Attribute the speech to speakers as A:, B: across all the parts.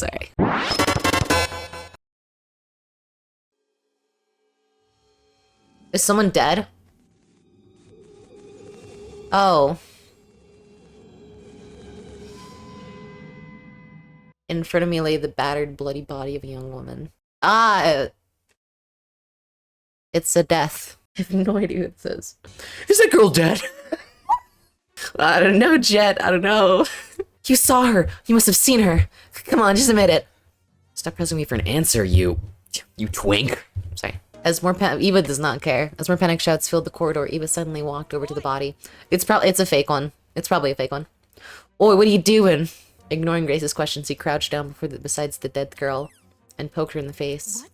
A: Sorry. Is someone dead? Oh. In front of me lay the battered, bloody body of a young woman. Ah! It's a death. I have no idea what it says. Is that girl dead? I don't know, Jet. I don't know. You saw her. You must have seen her. Come on, just admit it. Stop pressing me for an answer, you twink. Sorry. As more Eva does not care. As more panic shouts filled the corridor, Eva suddenly walked over to the body. It's a fake one. It's probably a fake one. Oi, what are you doing? Ignoring Grace's questions, he crouched down beside the dead girl and poked her in the face.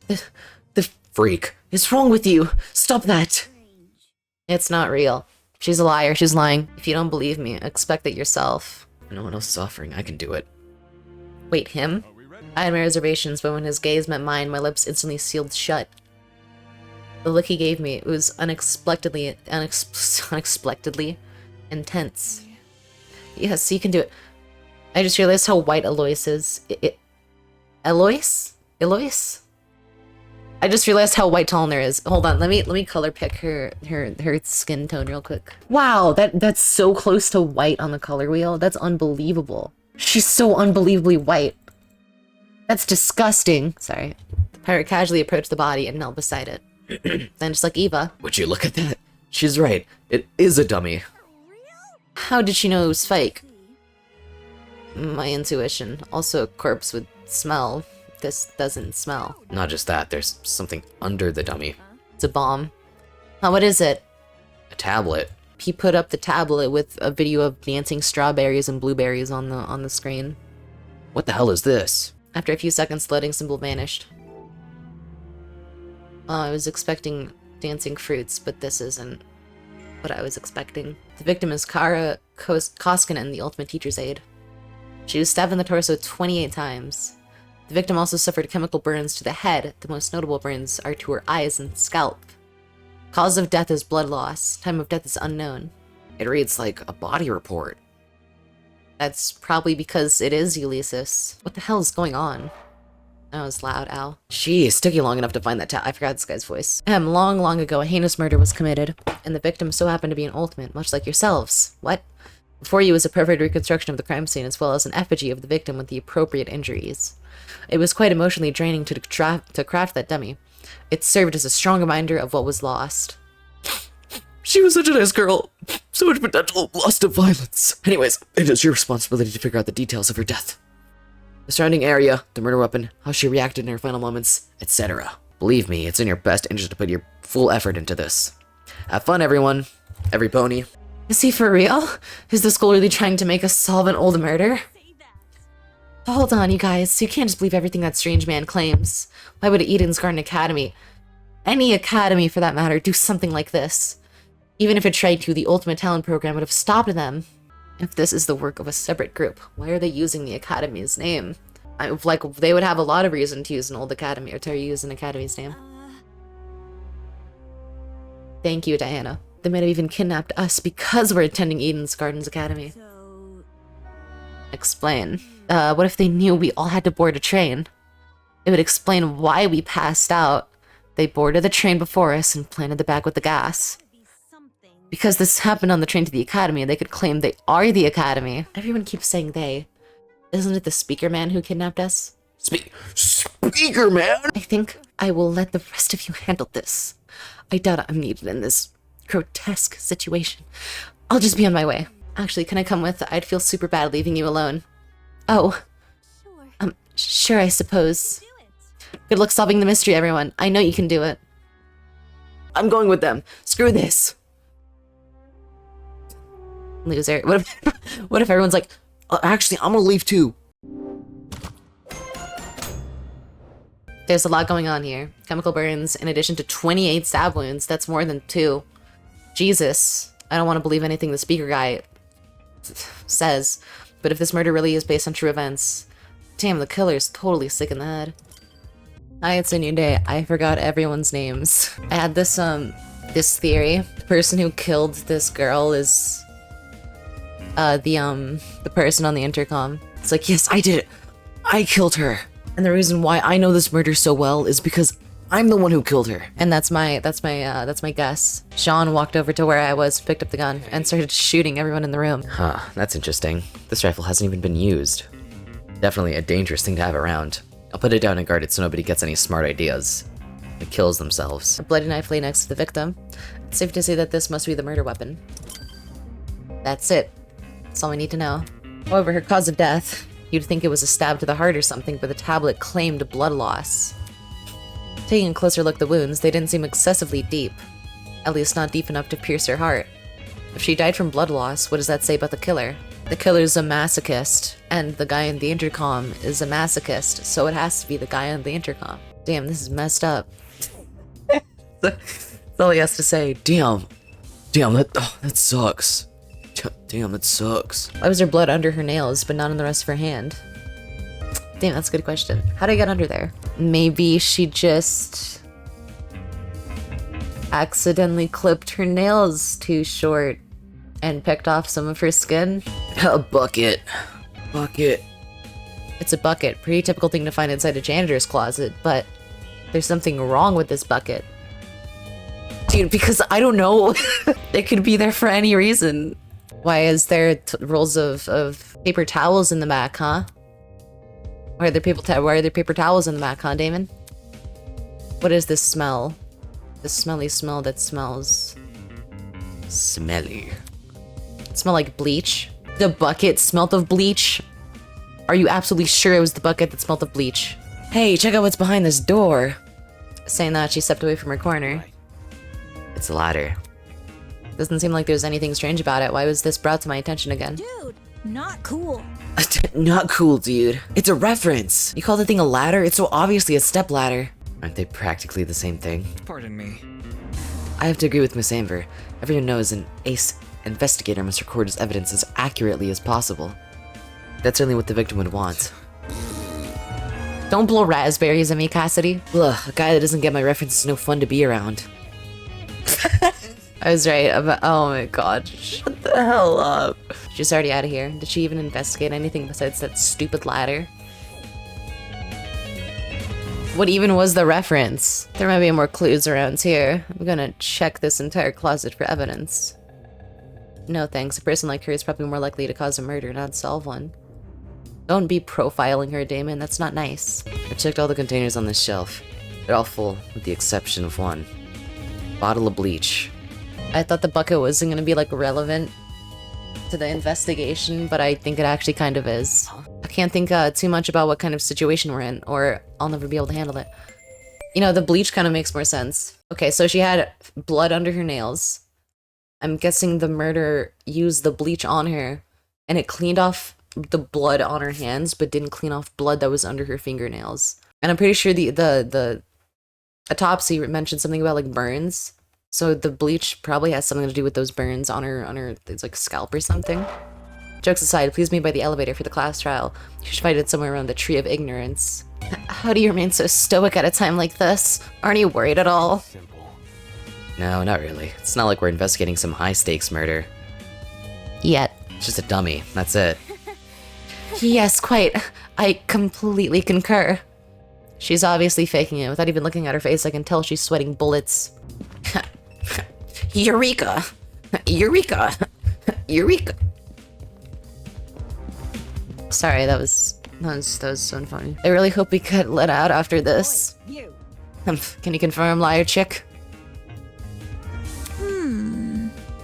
A: What the freak is wrong with you? Stop that. It's not real. She's a liar. She's lying. If you don't believe me, expect it yourself. No one else is offering. I can do it. Wait, him? I had my reservations, but when his gaze met mine, my lips instantly sealed shut. The look he gave me, it was unexpectedly intense. Yes, you can do it. I just realized how white Eloise is. Eloise? Eloise? I just realized how white Tolner is. Hold on, let me color pick her skin tone real quick. Wow, that's so close to white on the color wheel. That's unbelievable. She's so unbelievably white. That's disgusting. Sorry. The pirate casually approached the body and knelt beside it. Then just like Eva. Would you look at that? She's right. It is a dummy. How did she know it was fake? My intuition. Also a corpse would smell. This doesn't smell. Not just that, there's something under the dummy. It's a bomb. Oh, what is it? A tablet. He put up the tablet with a video of dancing strawberries and blueberries on the screen. What the hell is this? After a few seconds, the loading symbol vanished. Oh, I was expecting dancing fruits, but this isn't what I was expecting. The victim is Kara Koskinen, the ultimate teacher's aide. She was stabbed in the torso 28 times. The victim also suffered chemical burns to the head. The most notable burns are to her eyes and scalp. Cause of death is blood loss. Time of death is unknown. It reads like a body report. That's probably because it is Ulysses. What the hell is going on? That was loud, Al. Jeez, took you long enough to find that I forgot this guy's voice. Long, long ago, a heinous murder was committed, and the victim so happened to be an ultimate, much like yourselves. What? Before you was a perfect reconstruction of the crime scene, as well as an effigy of the victim with the appropriate injuries. It was quite emotionally draining to craft that dummy. It served as a strong reminder of what was lost. She was such a nice girl. So much potential lost to violence. Anyways, it is your responsibility to figure out the details of her death. The surrounding area, the murder weapon, how she reacted in her final moments, etc. Believe me, it's in your best interest to put your full effort into this. Have fun, everyone. Every pony. Is he for real? Is the school really trying to make us solve an old murder? Hold on, you guys. You can't just believe everything that strange man claims. Why would Eden's Garden Academy, any academy for that matter, do something like this? Even if it tried to, the Ultimate Talent Program would have stopped them. If this is the work of a separate group, why are they using the academy's name? They would have a lot of reason to use an old academy, or to use an academy's name. Thank you, Diana. They might have even kidnapped us because we're attending Eden's Gardens Academy. Explain. What if they knew we all had to board a train? It would explain why we passed out. They boarded the train before us and planted the bag with the gas. Because this happened on the train to the academy, they could claim they are the academy. Everyone keeps saying they. Isn't it the speaker man who kidnapped us? Speaker man? I think I will let the rest of you handle this. I doubt I'm needed in this grotesque situation. I'll just be on my way. Actually, can I come with? I'd feel super bad leaving you alone. Oh. Sure, I suppose. Good luck solving the mystery, everyone. I know you can do it. I'm going with them. Screw this. Loser. What if everyone's like, actually, I'm gonna leave too. There's a lot going on here. Chemical burns, in addition to 28 stab wounds. That's more than 2. Jesus. I don't want to believe anything the speaker guy says. But if this murder really is based on true events, damn, the killer's totally sick in the head. Hi, it's a new day. I forgot everyone's names. I had this theory. The person who killed this girl is the person on the intercom. It's like, yes, I did it.
B: I killed her. And the reason why I know this murder so well is because I'm the one who killed her.
A: And that's my guess. Sean walked over to where I was, picked up the gun, and started shooting everyone in the room.
B: Huh, that's interesting. This rifle hasn't even been used. Definitely a dangerous thing to have around. I'll put it down and guard it so nobody gets any smart ideas. It kills themselves.
A: A bloody knife lay next to the victim. It's safe to say that this must be the murder weapon. That's it. That's all we need to know. However, her cause of death, you'd think it was a stab to the heart or something, but the tablet claimed blood loss. Taking a closer look at the wounds, they didn't seem excessively deep. At least not deep enough to pierce her heart. If she died from blood loss, what does that say about the killer? The killer's a masochist, and the guy in the intercom is a masochist, so it has to be the guy on the intercom. Damn, this is messed up. That's all he has to say.
B: Damn, that sucks. Damn, that sucks.
A: Why was there blood under her nails, but not on the rest of her hand? Damn, that's a good question. How did I get under there? Maybe she just accidentally clipped her nails too short and picked off some of her skin.
B: A bucket. Bucket.
A: It's a bucket. Pretty typical thing to find inside a janitor's closet, but there's something wrong with this bucket. Dude, because I don't know. It could be there for any reason. Why is there rolls of paper towels in the back, huh? Why are there paper towels in the back, huh, Damon? What is this smell? The smelly smell that smells...
B: Smelly.
A: It smelled like bleach. The bucket smelled of bleach? Are you absolutely sure it was the bucket that smelled of bleach?
B: Hey, check out what's behind this door.
A: Saying that, she stepped away from her corner.
B: It's a ladder.
A: Doesn't seem like there's anything strange about it. Why was this brought to my attention again?
C: Dude, not cool.
B: Not cool, dude. It's a reference. You call the thing a ladder? It's so obviously a step ladder. Aren't they practically the same thing?
D: Pardon me.
B: I have to agree with Miss Amber. Everyone knows an ace investigator must record his evidence as accurately as possible. That's certainly what the victim would want.
A: Don't blow raspberries at me, Cassidy.
B: Ugh, a guy that doesn't get my reference is no fun to be around.
A: I was right about- oh my god. Shut the hell up. She's already out of here. Did she even investigate anything besides that stupid ladder? What even was the reference? There might be more clues around here. I'm gonna check this entire closet for evidence. No thanks, a person like her is probably more likely to cause a murder, not solve one. Don't be profiling her, Damon, that's not nice.
B: I checked all the containers on this shelf. They're all full, with the exception of one. Bottle of bleach.
A: I thought the bucket wasn't gonna be, like, relevant to the investigation, but I think it actually kind of is. I can't think too much about what kind of situation we're in, or I'll never be able to handle it. You know, the bleach kind of makes more sense. Okay, so she had blood under her nails. I'm guessing the murderer used the bleach on her, and it cleaned off the blood on her hands, but didn't clean off blood that was under her fingernails. And I'm pretty sure the autopsy mentioned something about, like, burns. So the bleach probably has something to do with those burns on her, it's like scalp or something. Jokes aside, please meet by the elevator for the class trial. You should find it somewhere around the Tree of Ignorance. How do you remain so stoic at a time like this? Aren't you worried at all?
D: Simple.
B: No, not really. It's not like we're investigating some high-stakes murder.
A: Yet.
B: It's just a dummy, that's it.
A: Yes, quite. I completely concur. She's obviously faking it. Without even looking at her face, I can tell she's sweating bullets. Eureka! Eureka! Eureka! Sorry, that was so funny. I really hope we get let out after this.
C: You.
A: Can you confirm, liar chick?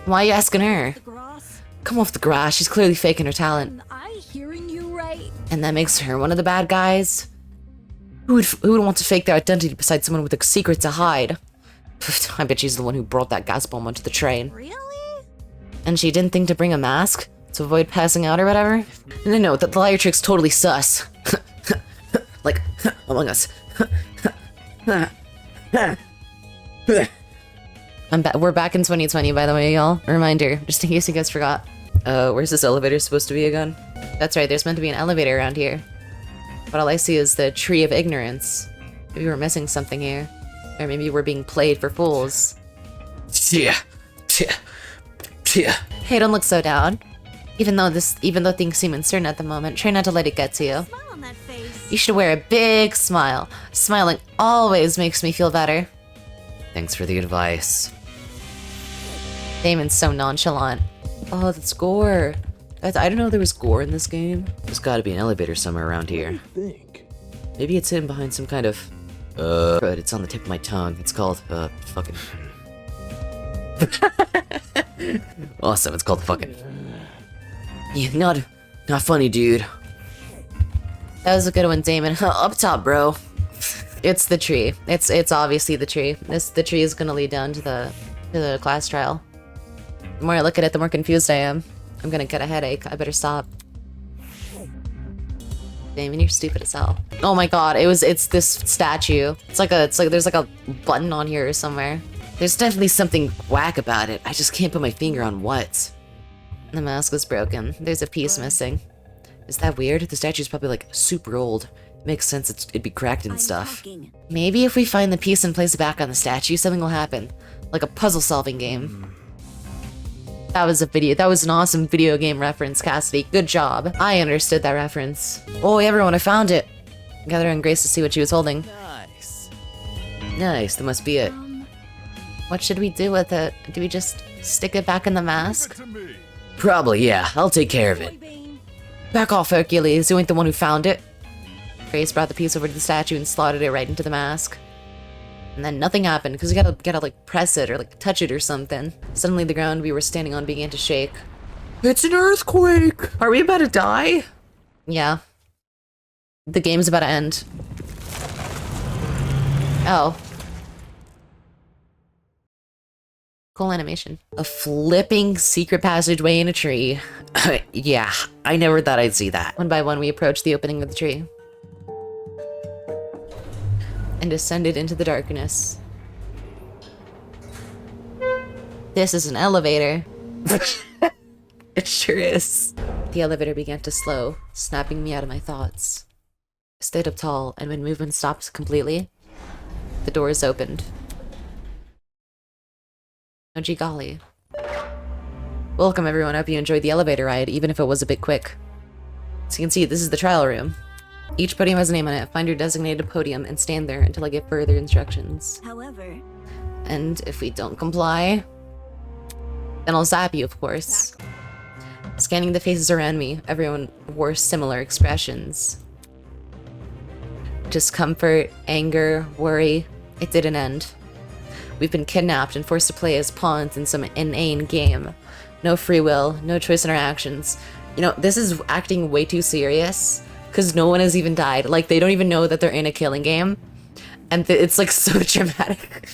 A: Why are you asking her?
C: The grass.
A: Come off the grass, she's clearly faking her talent.
C: Am I hearing you right?
A: And that makes her one of the bad guys? Who would want to fake their identity besides someone with a secret to hide? I bet she's the one who brought that gas bomb onto the train.
C: Really?
A: And she didn't think to bring a mask? To avoid passing out or whatever? No, the liar trick's totally sus. Like, Among Us. We're back in 2020, by the way, y'all. A reminder, just in case you guys forgot. Where's this elevator supposed to be again? That's right, there's meant to be an elevator around here. But all I see is the Tree of Ignorance. Maybe we're missing something here. Or maybe we're being played for fools.
B: Yeah.
A: Hey, don't look so down. Even though things seem uncertain at the moment, try not to let it get to you.
C: Smile on that face.
A: You should wear a big smile. Smiling always makes me feel better.
B: Thanks for the advice.
A: Damon's so nonchalant. Oh, that's gore. I didn't know there was gore in this game.
B: There's gotta be an elevator somewhere around here.
D: Think.
B: Maybe it's hidden behind some kind of... But it's on the tip of my tongue. It's called, fucking... Awesome, it's called fucking... Yeah, not funny, dude.
A: That was a good one, Damon. Up top, bro. It's the tree. It's obviously the tree. The tree is gonna lead down to the class trial. The more I look at it, the more confused I am. I'm gonna get a headache. I better stop. Damon, you're stupid as hell. Oh my god, it's this statue. It's like there's like a button on here or somewhere.
B: There's definitely something whack about it. I just can't put my finger on what.
A: The mask was broken. There's a piece missing.
B: Is that weird? The statue's probably like super old. It makes sense it'd be cracked and stuff.
A: Maybe if we find the piece and place it back on the statue, something will happen. Like a puzzle solving game. That was an awesome video game reference, Cassidy. Good job. I understood that reference. Oh, everyone, I found it. Gather in Grace to see what she was holding.
B: Nice, that must be it.
A: What should we do with it? Do we just stick it back in the mask?
B: Probably, yeah. I'll take care of it.
A: Back off, Hercules. You ain't the one who found it. Grace brought the piece over to the statue and slotted it right into the mask. And then nothing happened, because you gotta like press it or like touch it or something. Suddenly the ground we were standing on began to shake.
B: It's an earthquake! Are we about to die?
A: Yeah. The game's about to end. Oh. Cool animation. A flipping secret passageway in a tree.
B: Yeah, I never thought I'd see that.
A: One by one we approached the opening of the tree. And descended into the darkness. This is an elevator.
B: It sure is.
A: The elevator began to slow, snapping me out of my thoughts. I stayed up tall, and when movement stopped completely, the doors opened. Oh gee golly. Welcome everyone, I hope you enjoyed the elevator ride, even if it was a bit quick. As you can see, this is the trial room. Each podium has a name on it. Find your designated podium and stand there until I give further instructions.
C: However,
A: and if we don't comply, then I'll zap you, of course. Scanning the faces around me, everyone wore similar expressions. Discomfort, anger, worry. It didn't end. We've been kidnapped and forced to play as pawns in some inane game. No free will, no choice in our actions. You know, this is acting way too serious, because no one has even died. Like, they don't even know that they're in a killing game. And it's, like, so dramatic.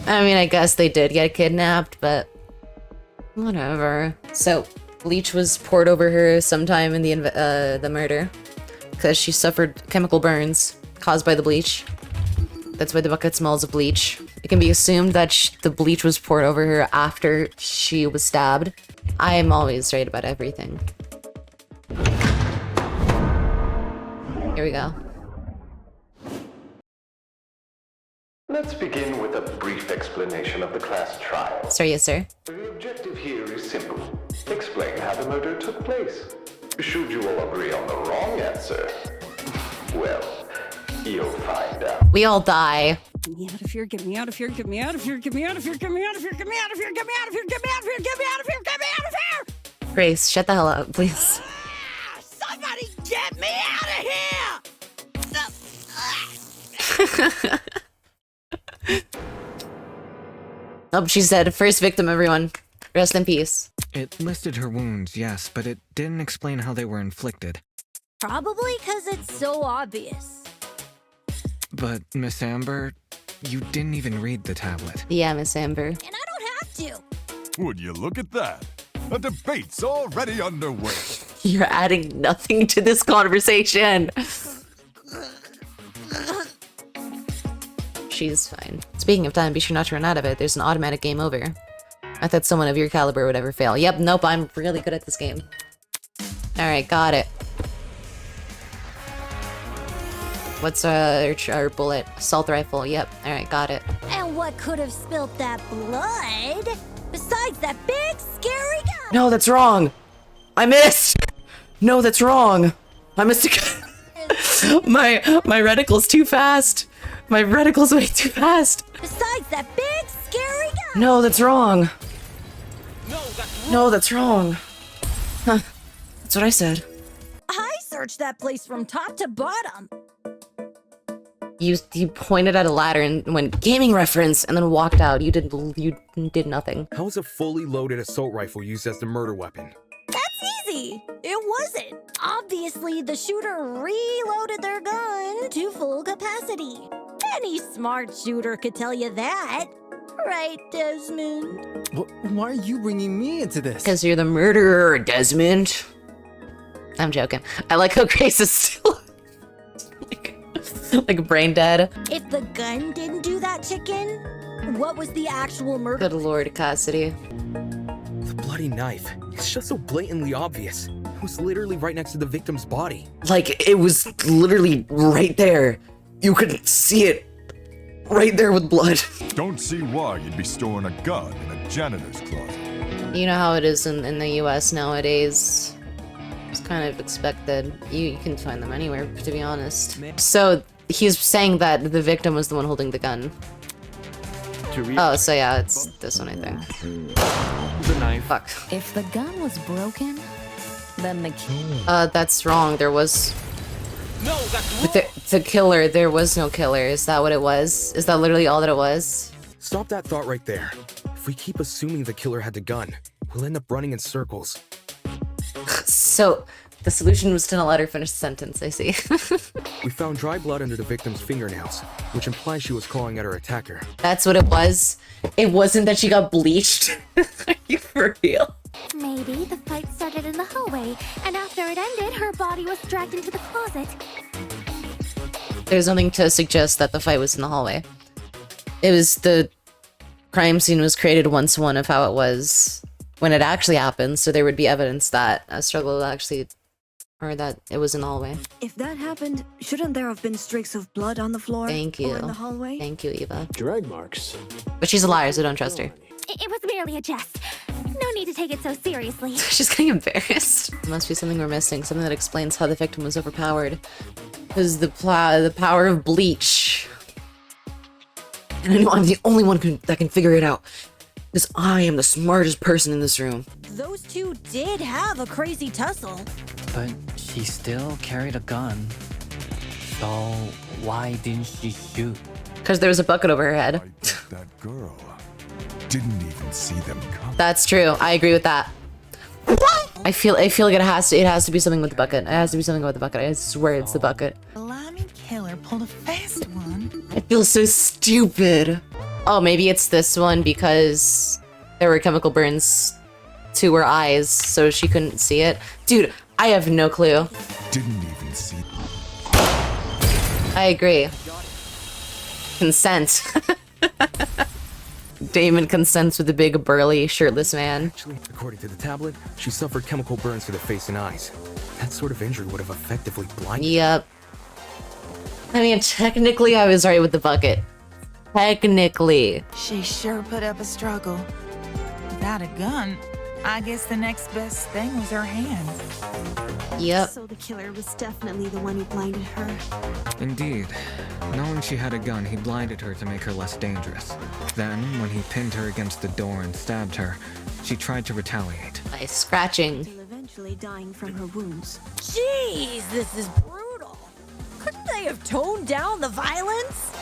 A: I mean, I guess they did get kidnapped, but whatever. So, bleach was poured over her sometime in the murder, because she suffered chemical burns caused by the bleach. That's why the bucket smells of bleach. It can be assumed that the bleach was poured over her after she was stabbed. I'm always right about everything. Here we go.
E: Let's begin with a brief explanation of the class trial.
A: Sorry, yes, sir.
E: The objective here is simple. Explain how the murder took place. Should you all agree on the wrong answer, well, you'll find out.
A: We all die.
C: get me out of here, get me out of here, get me out of here, get me out of here, get me out of here, get me out of here, get me out of here, get me out of here, get me out of here, get me out of here!
A: Grace, shut the hell up, please.
C: Somebody get me out of here!
A: Oh, she's dead. First victim, everyone. Rest in peace.
F: It listed her wounds, yes, but it didn't explain how they were inflicted.
C: Probably because it's so obvious.
F: But, Miss Amber, you didn't even read the tablet.
A: Yeah, Miss Amber.
C: And I don't have to.
G: Would you look at that? A debate's already underway.
A: You're adding nothing to this conversation. She's fine. Speaking of time, be sure not to run out of it. There's an automatic game over. I thought someone of your caliber would ever fail. Yep, nope, I'm really good at this game. Alright, got it. What's our bullet? Assault rifle, yep. Alright, got it.
C: And what could have spilt that blood? Besides that big, scary guy.
B: No, that's wrong. I missed. No, that's wrong. I missed a... My reticle's too fast. My reticle's way too fast.
D: Besides that big, scary guy!
B: No, that's wrong. No, that's wrong. Huh. That's what I said.
D: I searched that place from top to bottom.
A: You pointed at a ladder and went gaming reference and then walked out. You did nothing.
H: How was a fully loaded assault rifle used as the murder weapon?
D: That's easy. It wasn't. Obviously, the shooter reloaded their gun to full capacity. Any smart shooter could tell you that. Right, Desmond?
I: Why are you bringing me into this?
A: Because you're the murderer, Desmond. I'm joking. I like how Grace is still like brain dead.
D: If the gun didn't do that, chicken, what was the actual murder?
A: Good lord, Cassidy.
H: The bloody knife. It's just so blatantly obvious. It was literally right next to the victim's body.
B: Like, it was literally right there. You could see it right there with blood.
G: Don't see why you'd be storing a gun in a janitor's closet.
A: You know how it is in the US nowadays. It's kind of expected. You can find them anywhere, to be honest. So he's saying that the victim was the one holding the gun. Oh, so yeah, it's this one, I think.
F: The knife.
A: Fuck.
D: If the gun was broken, then the key.
A: That's wrong. There was... No, that's wrong! The killer, there was no killer. Is that what it was? Is that literally all that it was?
H: Stop that thought right there. If we keep assuming the killer had the gun, we'll end up running in circles.
A: So, the solution was to not let her finish the sentence, I see.
H: We found dry blood under the victim's fingernails, which implies she was clawing at her attacker.
A: That's what it was? It wasn't that she got bleached? Are you for real?
J: Maybe the fight started in the hallway, and after it ended, her body was dragged into the closet.
A: There's nothing to suggest that the fight was in the hallway. It was the crime scene was created one-to-one of how it was when it actually happened, so there would be evidence that a struggle actually, or that it was in the hallway.
K: If that happened, shouldn't there have been streaks of blood on the floor?
A: Thank you.
K: Or in the hallway?
A: Thank you, Eva.
I: Drag marks.
A: But she's a liar, so don't trust her.
J: It was merely a jest. No need to take it so seriously.
A: She's getting embarrassed. There must be something we're missing, something that explains how the victim was overpowered. Because the power of bleach. And I know I'm the only one that can figure it out. Because I am the smartest person in this room.
D: Those two did have a crazy tussle.
I: But she still carried a gun. So why didn't she shoot?
A: Because there was a bucket over her head.
G: I bet that girl didn't even see them come.
A: That's true. I agree with that. I feel like it has to be something with the bucket. It has to be something with the bucket. I swear it's the bucket.
L: Blimey killer pulled a fast one.
A: I feel so stupid. Oh, maybe it's this one because there were chemical burns to her eyes, so she couldn't see it. Dude, I have no clue.
G: Didn't even see.
A: I agree. Consent. Damon consents with a big, burly, shirtless man.
H: Actually, according to the tablet, she suffered chemical burns to the face and eyes. That sort of injury would have effectively blinded.
A: Yep. I mean, technically, I was right with the bucket. Technically.
L: She sure put up a struggle. Without a gun, I guess the next best thing was her hands.
A: Yep.
K: So the killer was definitely the one who blinded her.
F: Indeed. Knowing she had a gun, he blinded her to make her less dangerous. Then, when he pinned her against the door and stabbed her, she tried to retaliate.
A: By scratching.
K: Until eventually dying from her wounds.
D: Jeez, this is brutal. Couldn't they have toned down the violence?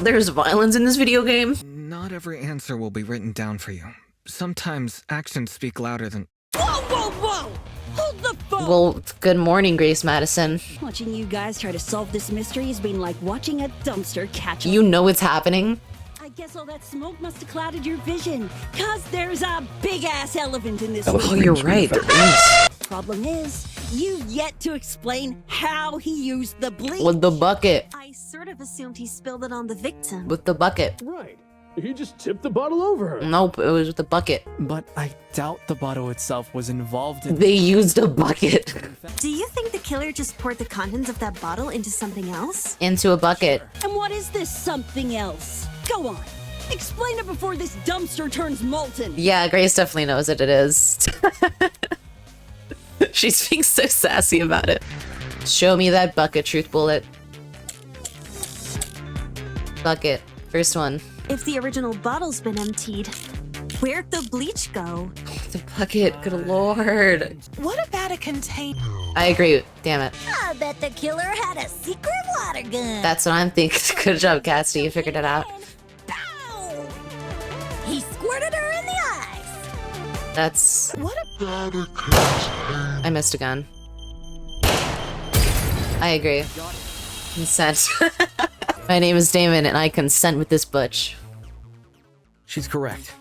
A: There's violence in this video game?
F: Not every answer will be written down for you. Sometimes actions speak louder than...
D: Whoa, whoa, whoa! Hold the phone!
A: Well, good morning, Grace Madison.
C: Watching you guys try to solve this mystery has been like watching a dumpster catch
A: You know what's happening?
C: I guess all that smoke must have clouded your vision. Cause there's a big-ass elephant in this
A: Oh, you're right. There is.
C: Problem is, you've yet to explain how he used the bleach.
A: With the bucket.
K: I sort of assumed he spilled it on the victim.
A: With the bucket.
I: Right. He just tipped the bottle over her.
A: Nope, it was with the bucket.
I: But I doubt the bottle itself was involved in...
A: They used a bucket.
K: Do you think the killer just poured the contents of that bottle into something else?
A: Into a bucket.
C: And what is this something else? Go on. Explain it before this dumpster turns molten.
A: Yeah, Grace definitely knows what it is. She's being so sassy about it. Show me that bucket, truth bullet. Bucket. First one.
K: If the original bottle's been emptied, where'd the bleach go?
A: The bucket, good lord.
L: What about a container?
A: I agree, damn it.
D: I bet the killer had a secret water gun.
A: That's what I'm thinking. Good job, Cassidy, you figured it out.
D: Pow! He squirted her in the eyes.
A: That's...
L: What
A: I missed a gun. I agree. Consent. My name is Damon, and I consent with this butch.
H: She's correct.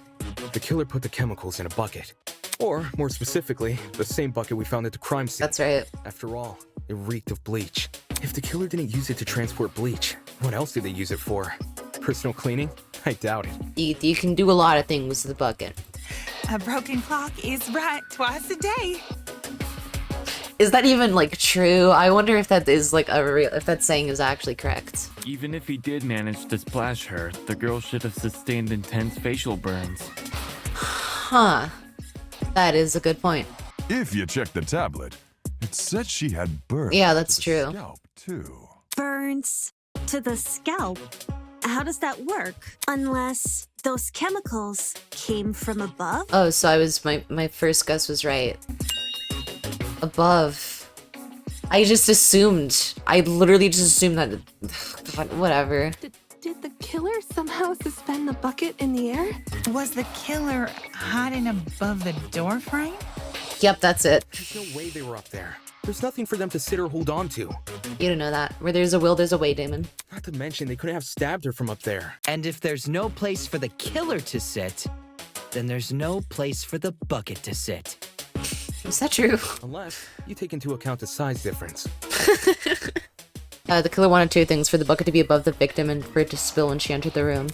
H: The killer put the chemicals in a bucket. Or, more specifically, the same bucket we found at the crime scene.
A: That's right.
H: After all, it reeked of bleach. If the killer didn't use it to transport bleach, what else did they use it for? Personal cleaning? I doubt it.
A: You can do a lot of things with the bucket.
L: A broken clock is right twice a day.
A: Is that even, like, true? I wonder if that is, like, a real... if that saying is actually correct.
M: Even if he did manage to splash her, the girl should have sustained intense facial burns.
A: Huh. That is a good point.
G: If you check the tablet, it said she had burns.
A: Yeah, that's
G: to the
A: true.
G: Scalp too.
K: Burns to the scalp? How does that work? Unless those chemicals came from above?
A: Oh, so I was... my first guess was right. Above. I just assumed. I literally just assumed that... God, whatever.
N: Did the killer somehow suspend the bucket in the air?
L: Was the killer hiding above the door frame?
A: Yep, that's it.
H: There's no way they were up there. There's nothing for them to sit or hold on to.
A: You don't know that. Where there's a will, there's a way, Damon.
H: Not to mention, they couldn't have stabbed her from up there.
O: And if there's no place for the killer to sit, then there's no place for the bucket to sit.
A: Is that true?
H: Unless you take into account the size difference.
A: The killer wanted two things: for the bucket to be above the victim and for it to spill when she entered the room.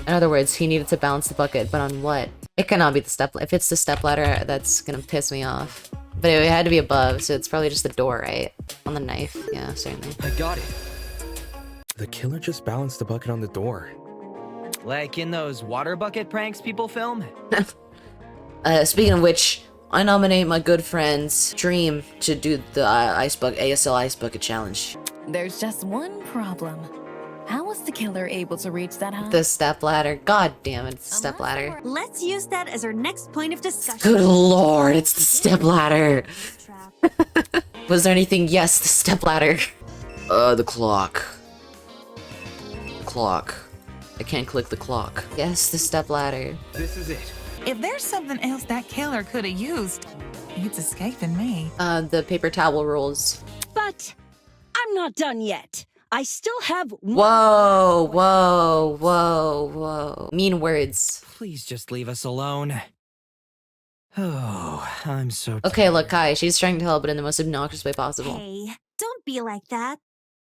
A: In other words, he needed to balance the bucket, but on what? It cannot be the step. If it's the stepladder, that's gonna piss me off. But it had to be above, so it's probably just the door, right? On the knife, yeah, certainly.
O: I got it.
H: The killer just balanced the bucket on the door.
O: Like in those water bucket pranks people film?
A: Speaking of which, I nominate my good friends Dream to do the ASL Ice Bucket Challenge.
P: There's just one problem. How was the killer able to reach that high?
A: The stepladder. God damn it, it's the stepladder.
K: Let's use that as our next point of discussion.
A: Good lord, it's the stepladder. Was there anything? Yes, the stepladder. The clock. The clock. I can't click the clock. Yes, the stepladder.
H: This is it.
L: If there's something else that killer could have used, it's escaping me.
A: The paper towel rolls.
C: But I'm not done yet. I still have one.
A: Whoa, whoa, whoa, whoa. Mean words.
O: Please just leave us alone. Oh, I'm so
A: Okay, look, Kai, she's trying to help, but in the most obnoxious way possible.
K: Hey, don't be like that.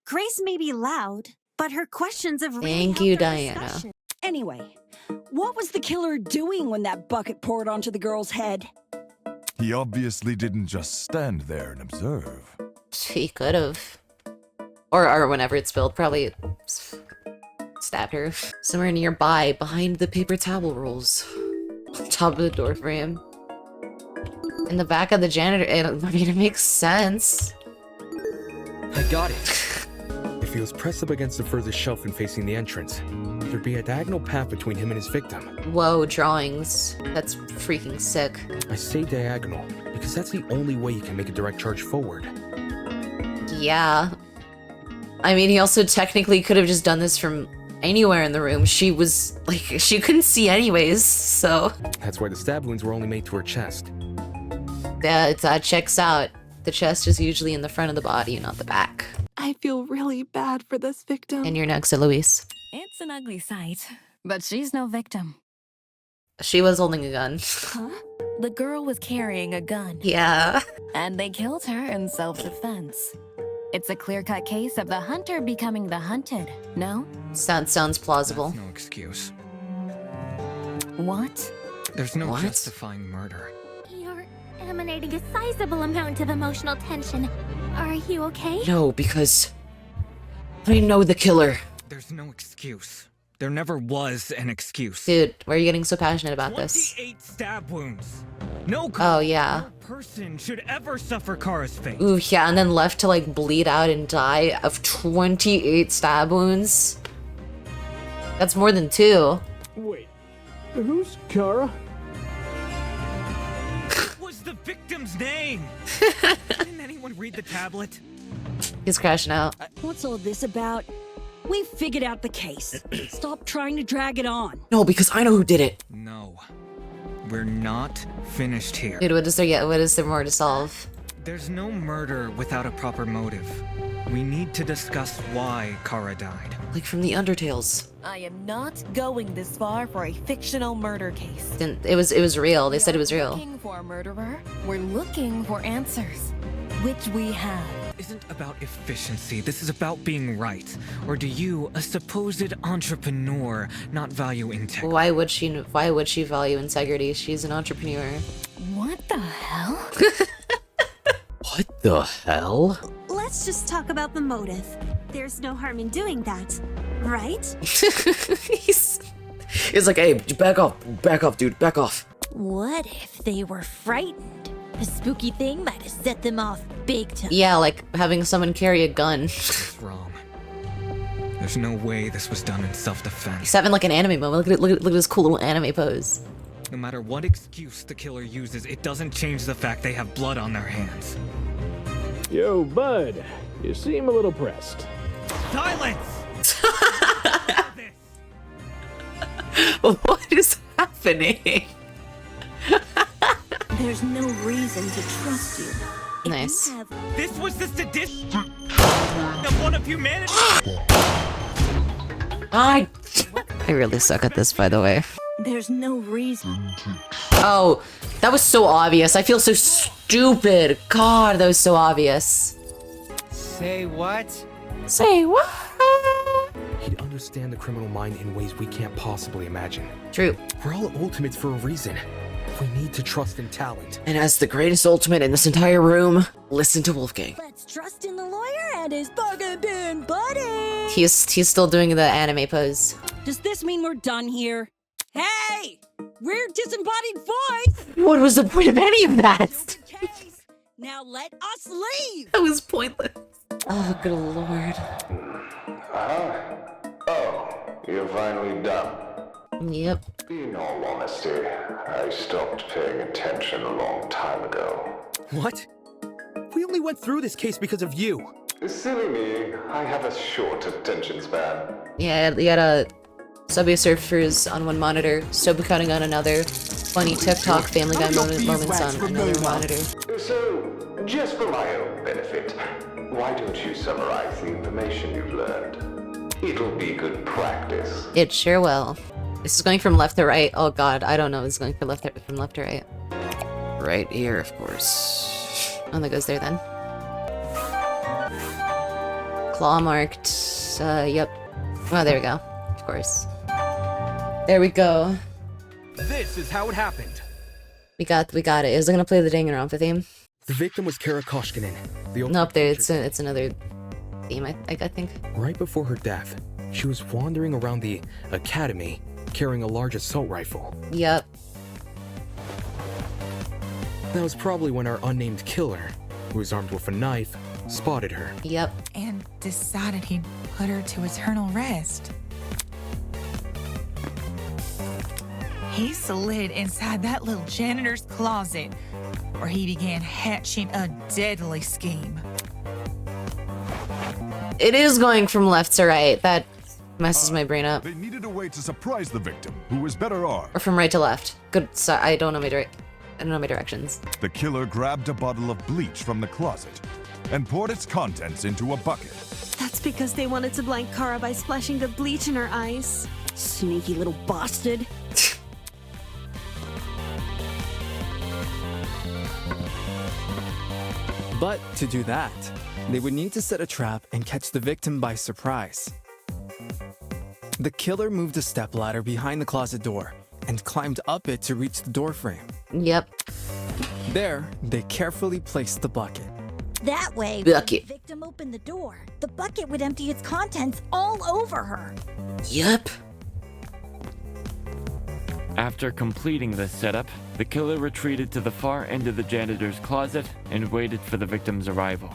K: Grace may be loud, but her questions have really
A: Thank
K: helped
A: you,
K: our
A: Diana.
K: discussion.
C: Anyway, what was the killer doing when that bucket poured onto the girl's head?
G: He obviously didn't just stand there and observe.
A: He could have. Or whenever it spilled, probably stabbed her. Somewhere nearby, behind the paper towel rolls. On top of the door frame. In the back of the janitor. It makes sense.
O: I got it.
H: If he was pressed up against the furthest shelf and facing the entrance, there'd be a diagonal path between him and his victim.
A: Whoa, drawings. That's freaking sick.
H: I say diagonal because that's the only way you can make a direct charge forward.
A: Yeah. I mean, he also technically could have just done this from anywhere in the room. She was, like, she couldn't see anyways, so...
H: That's why the stab wounds were only made to her chest.
A: Yeah, that checks out. The chest is usually in the front of the body, not the back.
N: I feel really bad for this victim.
A: And you're next to Luis.
P: It's an ugly sight, but she's no victim.
A: She was holding a gun.
P: Huh? The girl was carrying a gun.
A: Yeah.
P: And they killed her in self-defense. It's a clear-cut case of the hunter becoming the hunted, no?
A: Sounds plausible.
F: That's no excuse.
P: What?
F: There's no
A: What?
F: justifying murder.
J: You're emanating a sizable amount of emotional tension. Are you okay?
A: No, because... I know the killer.
F: There's no excuse. There never was an excuse.
A: Dude, why are you getting so passionate about this?
F: 28 stab wounds. No
A: Oh, yeah.
F: person should ever suffer Kara's fate.
A: Ooh, yeah, and then left to, like, bleed out and die of 28 stab wounds. That's more than 2.
Q: Wait, who's Kara?
F: What was the victim's name? Didn't anyone read the tablet?
A: He's crashing out.
C: What's all this about? We figured out the case. Stop trying to drag it on.
B: No, because I know who did it.
F: No. We're not finished here.
A: Dude, what is there yet? What is there more to solve?
F: There's no murder without a proper motive. We need to discuss why Kara died.
B: Like from the Undertales.
R: I am not going this far for a fictional murder case.
A: It was real. They said it was real.
P: Looking for a murderer. We're looking for answers, which we have.
F: Isn't about efficiency. This is about being right. Or do you, a supposed entrepreneur, not value integrity?
A: Why would she value integrity? She's an entrepreneur.
P: What the hell?
B: What the hell?
K: Let's just talk about the motive. There's no harm in doing that, right?
B: He's like, hey, back off, dude, back off.
D: What if they were frightened? The spooky thing might have set them off big time.
A: Yeah, like having someone carry a gun.
F: It's wrong. There's no way this was done in self-defense.
A: He's having like an anime moment. Look at this cool little anime pose.
F: No matter what excuse the killer uses, it doesn't change the fact they have blood on their hands.
Q: Yo, bud. You seem a little pressed.
F: Silence!
B: What is happening?
K: There's no reason to trust you.
A: Nice.
F: This was the sadistic of one of humanity.
A: I really suck at this, by the way.
K: There's no reason.
A: Oh, that was so obvious. I feel so stupid. God, that was so obvious.
O: Say what?
A: Say what?
H: He'd understand the criminal mind in ways we can't possibly imagine.
A: True.
H: We're all ultimates for a reason. We need to trust in talent.
B: And as the greatest ultimate in this entire room, listen to Wolfgang.
D: Let's trust in the lawyer and his fucking buddy.
A: He's still doing the anime pose.
C: Does this mean we're done here? Hey! We're disembodied voice!
A: What was the point of any of that?
C: Now let us leave!
A: That was pointless. Oh, good lord.
E: Oh, you're finally done.
A: Yep.
E: In all honesty, I stopped paying attention a long time ago.
H: What? We only went through this case because of you.
E: Silly me, I have a short attention span.
A: Yeah, you had a Subway Surfers on one monitor, Sobukatting on another, funny TikTok Family Guy moments on another monitor.
E: So, just for my own benefit, why don't you summarize the information you've learned? It'll be good practice.
A: It sure will. This is going from left to right. Oh god, I don't know. It's going from left to right.
B: Right here, of course.
A: Oh, that goes there then. Claw marked. Yep. Oh, there we go. Of course. There we go.
H: This is how it happened.
A: We got it. Is it gonna play the Danganronpa theme?
H: The victim was Kara Koshkinen.
A: Nope, there. It's another theme. I think.
H: Right before her death, she was wandering around the academy carrying a large assault rifle.
A: Yep.
H: That was probably when our unnamed killer, who was armed with a knife, spotted her.
A: Yep.
L: And decided he'd put her to eternal rest. He slid inside that little janitor's closet, where he began hatching a deadly scheme.
A: It is going from left to right. That messes my brain up.
G: They needed a way to surprise the victim, who was better armed.
A: Or from right to left. Good. So I don't know my directions.
G: The killer grabbed a bottle of bleach from the closet and poured its contents into a bucket.
K: That's because they wanted to blind Kara by splashing the bleach in her eyes.
C: Sneaky little bastard.
S: But to do that, they would need to set a trap and catch the victim by surprise. The killer moved a stepladder behind the closet door and climbed up it to reach the door frame.
A: Yep.
S: There, they carefully placed the bucket.
D: That way, when the victim opened the door, the bucket would empty its contents all over her.
B: Yep.
M: After completing this setup, the killer retreated to the far end of the janitor's closet and waited for the victim's arrival.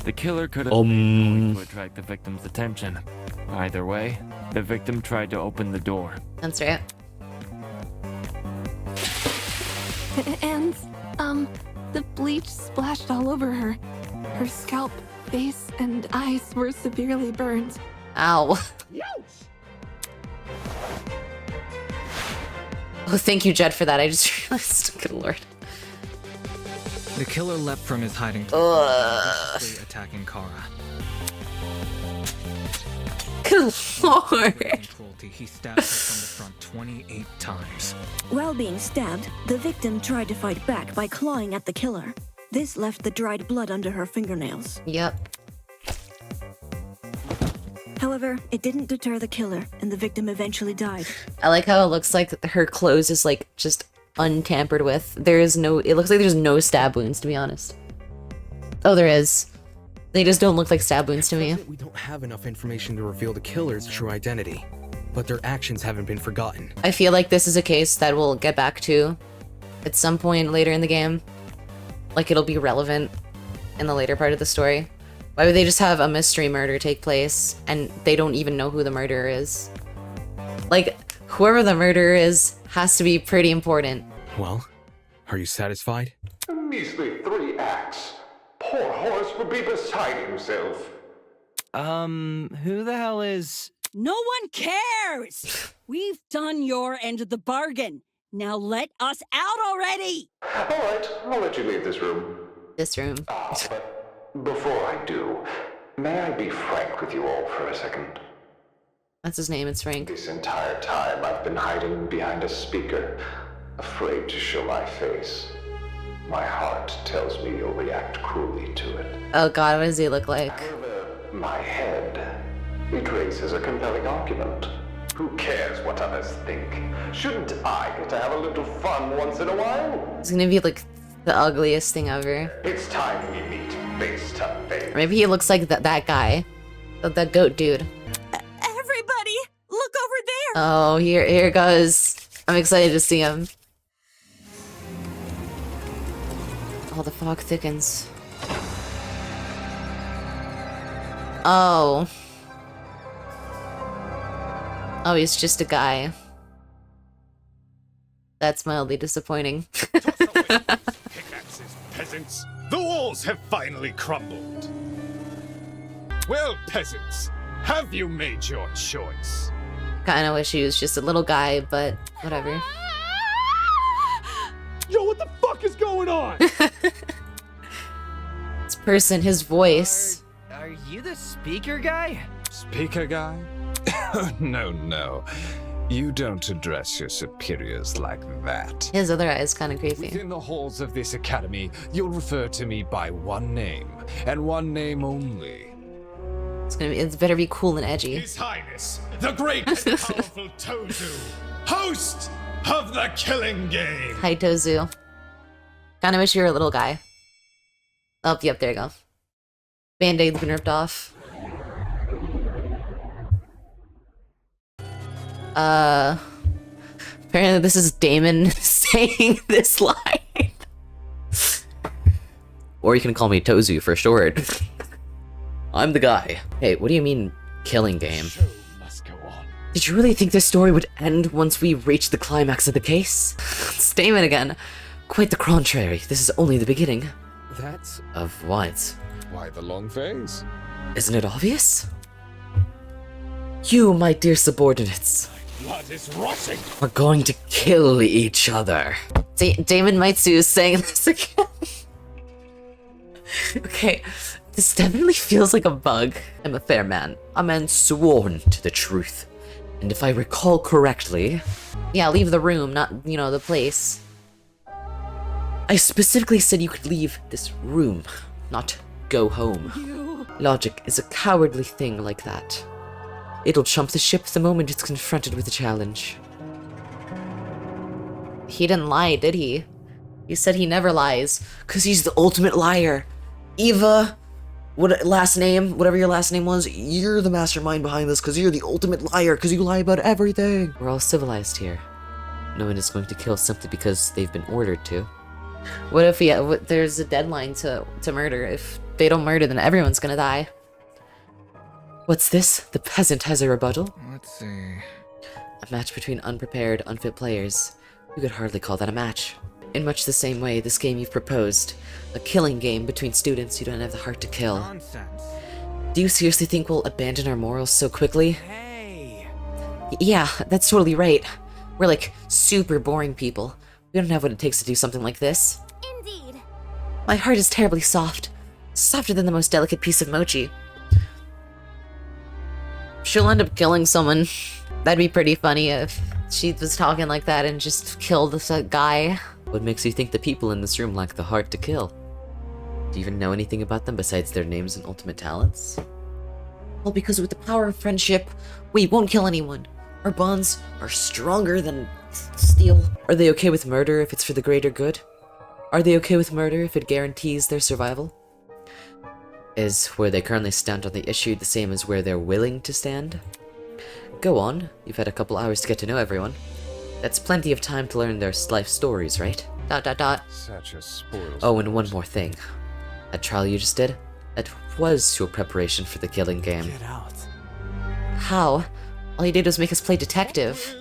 M: The killer could have been going to attract the victim's attention. Either way, the victim tried to open the door.
A: That's right.
N: And, the bleach splashed all over her. Her scalp, face, and eyes were severely burned.
A: Ow. Oh, thank you, Jed, for that. I just realized. Good lord.
F: The killer leapt from his hiding place, attacking Kara.
A: Good lord.
F: Cruelty, he stabbed her from the front 28 times.
T: While being stabbed, the victim tried to fight back by clawing at the killer. This left the dried blood under her fingernails.
A: Yep.
T: However, it didn't deter the killer, and the victim eventually died.
A: I like how it looks like her clothes is like just untampered with. There is no, it looks like there's no stab wounds, to be honest. Oh, there is. They just don't look like stab wounds to me.
H: We don't have enough information to reveal the killer's true identity, but their actions haven't been forgotten.
A: I feel like this is a case that we'll get back to at some point later in the game. Like, it'll be relevant in the later part of the story. Why would they just have a mystery murder take place and they don't even know who the murderer is? Like, whoever the murderer is has to be pretty important.
H: Well, are you satisfied?
E: A measly 3 acts. Poor Horace would be beside himself.
O: Who the hell is...
C: No one cares! We've done your end of the bargain. Now let us out already!
E: Alright, I'll let you leave this room.
A: This room.
E: But before I do, may I be frank with you all for a second?
A: That's his name, it's Frank.
E: This entire time I've been hiding behind a speaker, afraid to show my face. My heart tells me you'll react cruelly to it.
A: Oh god, what does he look like?
E: However, my head, it raises a compelling argument. Who cares what others think? Shouldn't I get to have a little fun once in a while?
A: It's gonna be like the ugliest thing ever.
E: It's time we meet face to face.
A: Or maybe he looks like that guy. That goat dude.
K: Everybody, look over there!
A: Oh, here it goes. I'm excited to see him. Oh, the fog thickens. Oh. Oh, he's just a guy. That's mildly disappointing.
U: Pickaxes, peasants. The walls have finally crumbled. Well, peasants, have you made your choice?
A: Kinda wish he was just a little guy, but whatever.
U: Yo, what the fuck is going on?
A: This person, his voice.
O: Are you the speaker guy?
U: Speaker guy? No. You don't address your superiors like that.
A: His other eye is kind of creepy.
U: Within the halls of this academy, you'll refer to me by one name, and one name only.
A: It's better be cool and edgy.
U: His Highness, the great and powerful Tozu, host of the killing game.
A: Hi, Tozu. Kinda wish you were a little guy. Oh, yep, there you go. Band-Aid's been ripped off. Apparently this is Damon saying this line.
B: Or you can call me Tozu for short. I'm the guy. Hey, what do you mean, killing game?
A: Did you really think this story would end once we reached the climax of the case? It's Damon again. Quite the contrary. This is only the beginning.
H: That's...
B: Of what?
U: Why the long face?
B: Isn't it obvious? You, my dear subordinates,
U: Blood is rushing.
B: are going to kill each other.
A: Damon Maitsu is saying this again. Okay, this definitely feels like a bug.
B: I'm a fair man, a man sworn to the truth. And if I recall correctly...
A: Yeah, leave the room, not, you know, the place.
B: I specifically said you could leave this room, not go home. Logic is a cowardly thing like that. It'll jump the ship the moment it's confronted with a challenge.
A: He didn't lie, did he? He said he never lies.
B: 'Cause he's the ultimate liar. Eva, whatever your last name was, you're the mastermind behind this because you're the ultimate liar because you lie about everything. We're all civilized here. No one is going to kill simply because they've been ordered to.
A: What if there's a deadline to murder? If fatal murder, then everyone's gonna die. What's this? The peasant has a rebuttal?
F: Let's see.
A: A match between unprepared, unfit players. You could hardly call that a match. In much the same way, this game you've proposed. A killing game between students who don't have the heart to kill.
F: Nonsense.
A: Do you seriously think we'll abandon our morals so quickly? Hey! Yeah, that's totally right. We're like super boring people. We don't have what it takes to do something like this.
J: Indeed.
A: My heart is terribly soft. Softer than the most delicate piece of mochi. She'll end up killing someone. That'd be pretty funny if she was talking like that and just killed this guy.
B: What makes you think the people in this room lack the heart to kill? Do you even know anything about them besides their names and ultimate talents?
A: Well, because with the power of friendship, we won't kill anyone. Our bonds are stronger than steel.
B: Are they okay with murder if it's for the greater good? Are they okay with murder if it guarantees their survival? Is where they currently stand on the issue the same as where they're willing to stand? Go on, you've had a couple hours to get to know everyone. That's plenty of time to learn their life stories, right? ...
U: Such a spoiled.
B: Oh, and one more thing. That trial you just did? That was your preparation for the killing game.
S: Get out.
A: How? All you did was make us play detective.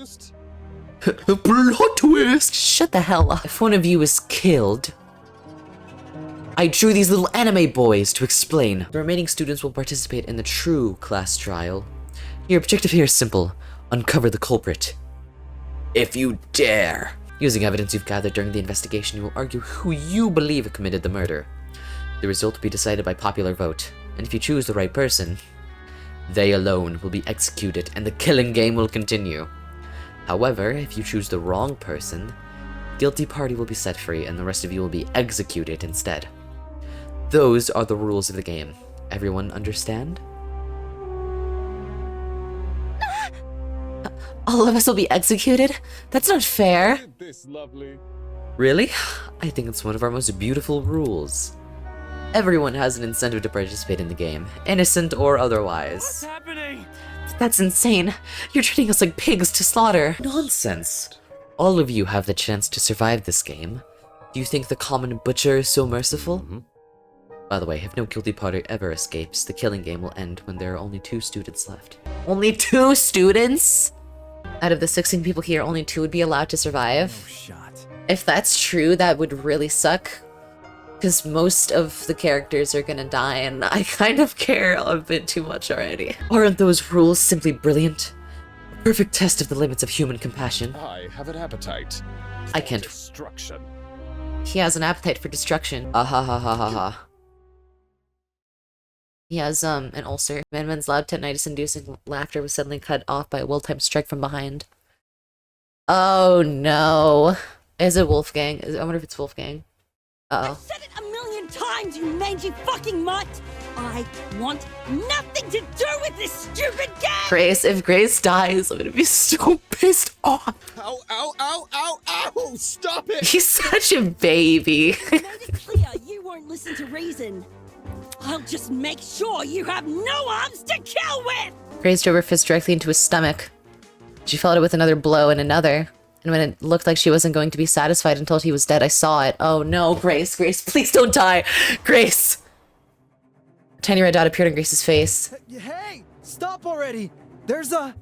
B: Plot twist!
A: Shut the hell up.
B: If one of you is killed, I drew these little anime boys to explain. The remaining students will participate in the true class trial. Your objective here is simple. Uncover the culprit. If you dare. Using evidence you've gathered during the investigation, you will argue who you believe committed the murder. The result will be decided by popular vote, and if you choose the right person, they alone will be executed and the killing game will continue. However, if you choose the wrong person, the guilty party will be set free and the rest of you will be executed instead. Those are the rules of the game. Everyone understand?
A: All of us will be executed? That's not fair.
U: This lovely.
B: Really? I think it's one of our most beautiful rules. Everyone has an incentive to participate in the game, innocent or otherwise.
M: What's happening?
A: That's insane. You're treating us like pigs to slaughter.
B: Nonsense. All of you have the chance to survive this game. Do you think the common butcher is so merciful? By the way, if no guilty party ever escapes, the killing game will end when there are only 2 students left.
A: Only 2 students? Out of the 16 people here, only 2 would be allowed to survive.
S: No shot.
A: If that's true, that would really suck. Because most of the characters are gonna die, and I kind of care a bit too much already.
B: Aren't those rules simply brilliant? A perfect test of the limits of human compassion.
U: I have an appetite.
B: I can't.
U: Destruction.
A: He has an appetite for destruction.
B: Ah ha ha ha ha ha.
A: He has, an ulcer. Manman's loud tinnitus-inducing laughter was suddenly cut off by a well-timed strike from behind. Oh no. Is it Wolfgang? I wonder if it's Wolfgang. Uh-oh.
C: I've said it a million times, you mangy fucking mutt! I want nothing to do with this stupid game!
A: Grace, if Grace dies, I'm gonna be so pissed off.
U: Ow, ow, ow, ow, ow! Stop it!
A: He's such a baby.
C: I made it clear you won't listen to reason. I'll just make sure you have no arms to kill with!
A: Grace drove her fist directly into his stomach. She followed it with another blow and another. And when it looked like she wasn't going to be satisfied until he was dead, I saw it. Oh no, Grace, Grace, please don't die! Grace! A tiny red dot appeared on Grace's face.
S: Hey! Stop already! There's a...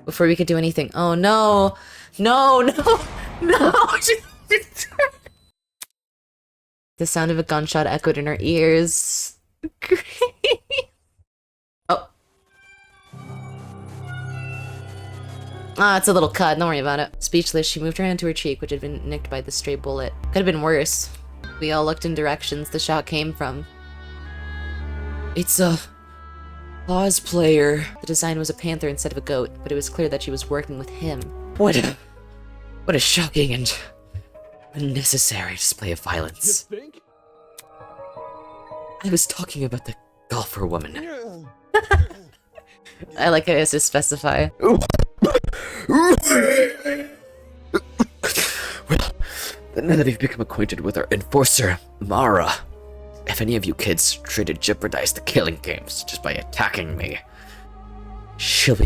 A: Before we could do anything. Oh no! No, no! No! The sound of a gunshot echoed in her ears. Oh. Ah, it's a little cut. Don't worry about it. Speechless, she moved her hand to her cheek, which had been nicked by the stray bullet. Could have been worse. We all looked in directions the shot came from.
B: It's a cosplayer.
A: The design was a panther instead of a goat, but it was clear that she was working with him.
B: What a shocking and unnecessary display of violence.
U: You think?
B: I was talking about the golfer woman.
A: I like how it has to specify.
B: Well, now that we've become acquainted with our enforcer, Mara, if any of you kids try to jeopardize the killing games just by attacking me, she'll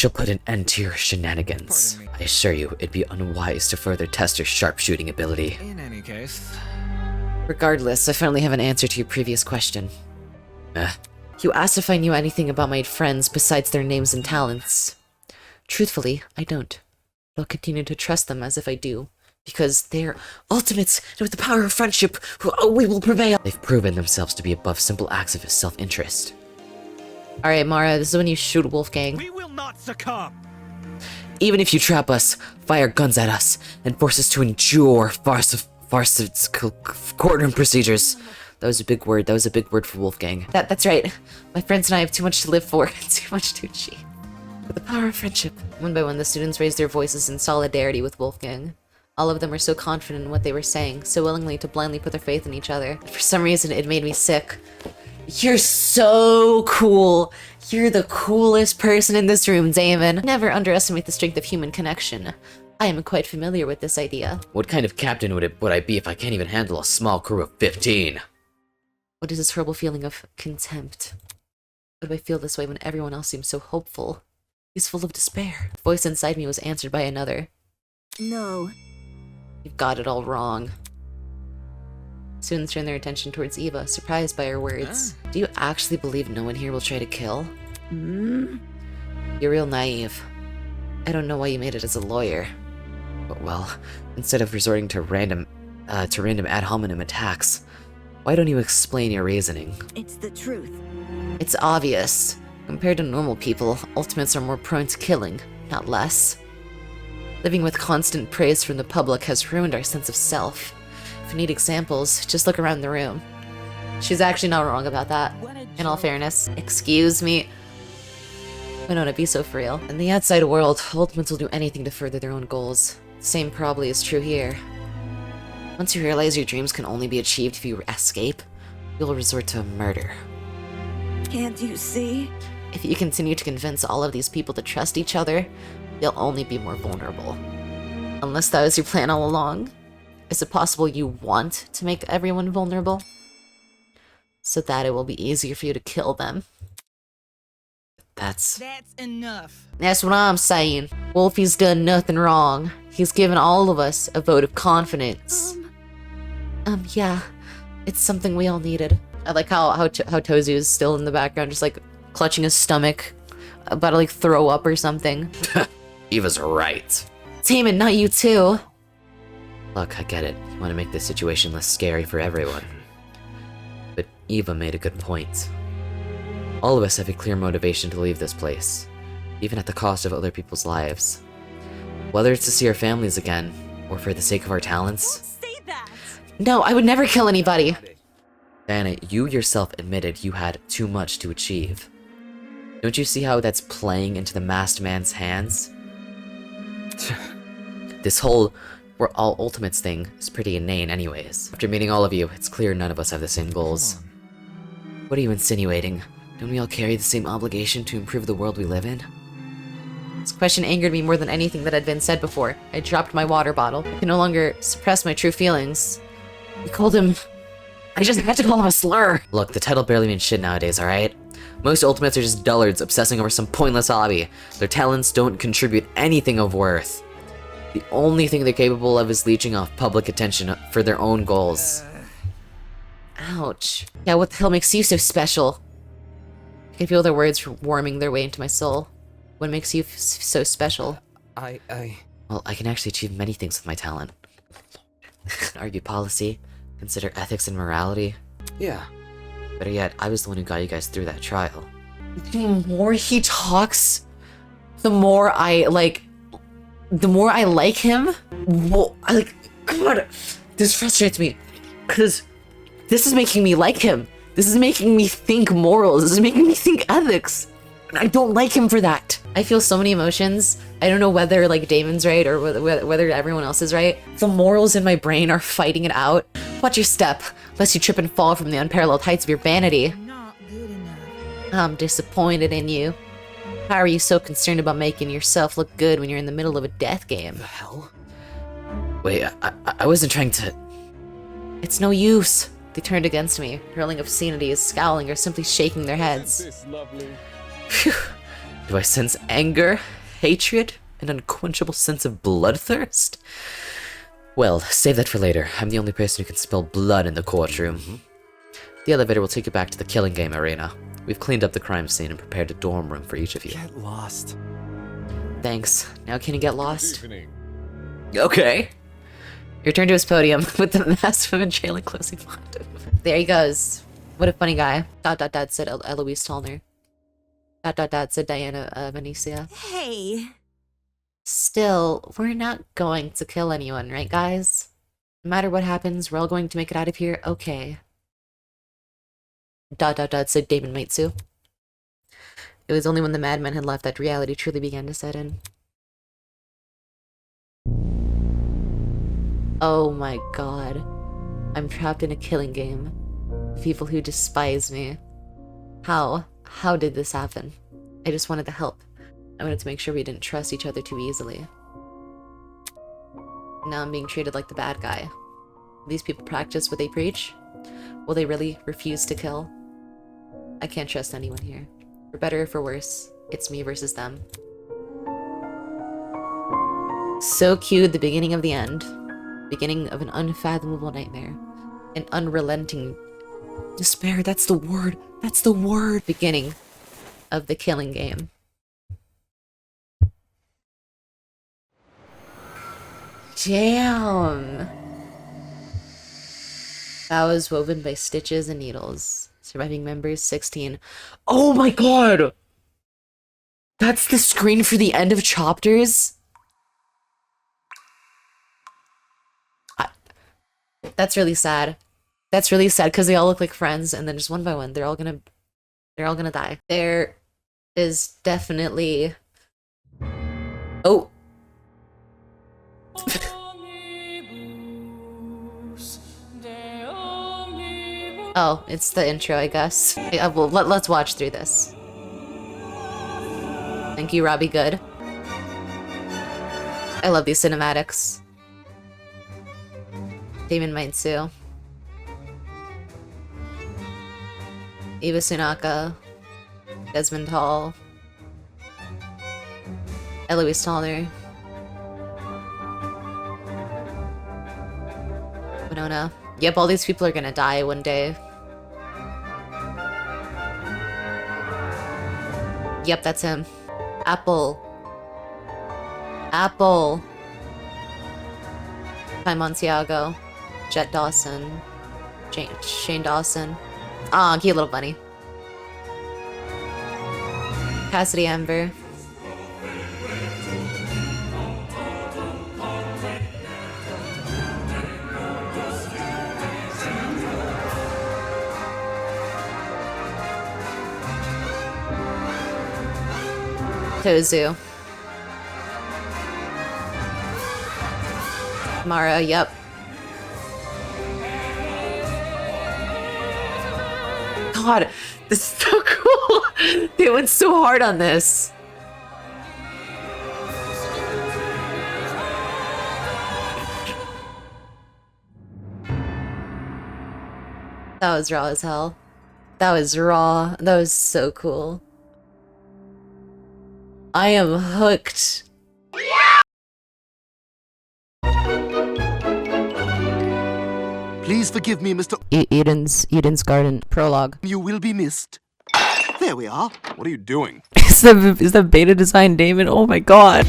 B: put an end to your shenanigans. I assure you, it'd be unwise to further test her sharpshooting ability.
F: In any case,
B: Regardless, I finally have an answer to your previous question. You asked if I knew anything about my friends besides their names and talents. Truthfully, I don't. I'll continue to trust them as if I do, because they're ultimates, and with the power of friendship, we will prevail. They've proven themselves to be above simple acts of self-interest.
A: Alright, Mara, this is when you shoot Wolfgang.
I: We will not succumb!
B: Even if you trap us, fire guns at us, and force us to endure courtroom procedures. That was a big word. That was a big word for Wolfgang.
A: That's right. My friends and I have too much to live for, too much to achieve.
B: With the power of friendship.
A: One by one, the students raised their voices in solidarity with Wolfgang. All of them were so confident in what they were saying, so willingly to blindly put their faith in each other. For some reason, it made me sick. You're so cool. You're the coolest person in this room, Damon. Never underestimate the strength of human connection. I am quite familiar with this idea.
B: What kind of captain would I be if I can't even handle a small crew of 15?
A: What is this horrible feeling of contempt? Why do I feel this way when everyone else seems so hopeful? He's full of despair. The voice inside me was answered by another.
T: No.
A: You've got it all wrong. Students turned their attention towards Eva, surprised by her words.
B: Do you actually believe no one here will try to kill?
A: You're real naive.
B: I don't know why you made it as a lawyer. But, well, instead of resorting to random ad hominem attacks, why don't you explain your reasoning?
T: It's the truth.
A: It's obvious. Compared to normal people, ultimates are more prone to killing, not less. Living with constant praise from the public has ruined our sense of self. If you need examples, just look around the room. She's actually not wrong about that, in all fairness. Excuse me. Winona, be so for real. In the outside world, ultimates will do anything to further their own goals. The same probably is true here. Once you realize your dreams can only be achieved if you escape, you'll resort to murder.
T: Can't you see?
A: If you continue to convince all of these people to trust each other, you'll only be more vulnerable. Unless that was your plan all along. Is it possible you want to make everyone vulnerable? So that it will be easier for you to kill them?
I: That's enough.
A: That's what I'm saying. Wolfie's done nothing wrong. He's given all of us a vote of confidence. Yeah. It's something we all needed. I like how Tozu is still in the background, just like clutching his stomach, about to like throw up or something.
B: Eva's right.
A: Damon, not you too.
B: Look, I get it. You want to make this situation less scary for everyone. But Eva made a good point. All of us have a clear motivation to leave this place, even at the cost of other people's lives. Whether it's to see our families again, or for the sake of our talents.
K: Don't say that!
A: No, I would never kill anybody!
B: Diana, you yourself admitted you had too much to achieve. Don't you see how that's playing into the masked man's hands? This whole we're all ultimates thing is pretty inane anyways. After meeting all of you, it's clear none of us have the same goals. What are you insinuating? Don't we all carry the same obligation to improve the world we live in?
A: This question angered me more than anything that had been said before. I dropped my water bottle. I could no longer suppress my true feelings. You called him... I just had to call him a slur!
B: Look, the title barely means shit nowadays, alright? Most ultimates are just dullards obsessing over some pointless hobby. Their talents don't contribute anything of worth. The only thing they're capable of is leeching off public attention for their own goals.
A: Ouch. Yeah, what the hell makes you so special? I can feel their words warming their way into my soul. What makes you so special?
B: Well, I can actually achieve many things with my talent. Argue policy, consider ethics and morality.
H: Yeah.
B: Better yet, I was the one who got you guys through that trial.
A: The more he talks, the more I like him. Well, God, this frustrates me. Because this is making me like him. This is making me think morals. This is making me think ethics. And I don't like him for that. I feel so many emotions. I don't know whether like Damon's right or whether everyone else is right. The morals in my brain are fighting it out. Watch your step, lest you trip and fall from the unparalleled heights of your vanity.
I: Not good enough.
A: I'm disappointed in you. How are you so concerned about making yourself look good when you're in the middle of a death game?
B: The hell? Wait, I wasn't trying to...
A: It's no use. They turned against me, hurling obscenities, scowling, or simply shaking their heads.
B: Phew. Do I sense anger, hatred, an unquenchable sense of bloodthirst? Well, save that for later. I'm the only person who can smell blood in the courtroom. The elevator will take you back to the killing game arena. We've cleaned up the crime scene and prepared a dorm room for each of you.
S: Get lost.
A: Thanks. Now can you get lost?
B: Okay.
A: Return to his podium with the massive and trailing closing font. There he goes. What a funny guy. ... said Eloise Tallner. ... said Diana Venetia.
K: Hey.
A: Still, we're not going to kill anyone, right, guys? No matter what happens, we're all going to make it out of here okay. ... said Damon Maitsu. It was only when the madman had left that reality truly began to set in. Oh my god. I'm trapped in a killing game. People who despise me. How? How did this happen? I just wanted to help. I wanted to make sure we didn't trust each other too easily. Now I'm being treated like the bad guy. These people practice what they preach? Will they really refuse to kill? I can't trust anyone here. For better or for worse, it's me versus them. So cute, the beginning of the end. Beginning of an unfathomable nightmare. An unrelenting despair, that's the word. That's the word. Beginning of the killing game. Damn. That was woven by stitches and needles. Surviving members 16. Oh my god! That's the screen for the end of Chapters? That's really sad. That's really sad because they all look like friends, and then just one by one, they're all gonna die. There is definitely... Oh! Oh, it's the intro, I guess. Well, let's watch through this. Thank you, Robbie Good. I love these cinematics. Damon Maitsu. Eva Sunaka. Desmond Hall. Eloise Tallner. Winona. Yep, all these people are gonna die one day. Yep, that's him. Apple. Apple. Ty Montiago. Jet Dawson. Shane Dawson. Aw, cute little bunny. Cassidy Amber. Tozu. Mara, yep. God, this is so cool. They went so hard on this. That was raw as hell. That was raw. That was so cool. I am hooked.
R: Please forgive me, Mr.
A: Eden's Garden prologue.
R: You will be missed. There we are. What are you doing?
A: Is the beta design Damon? Oh my god.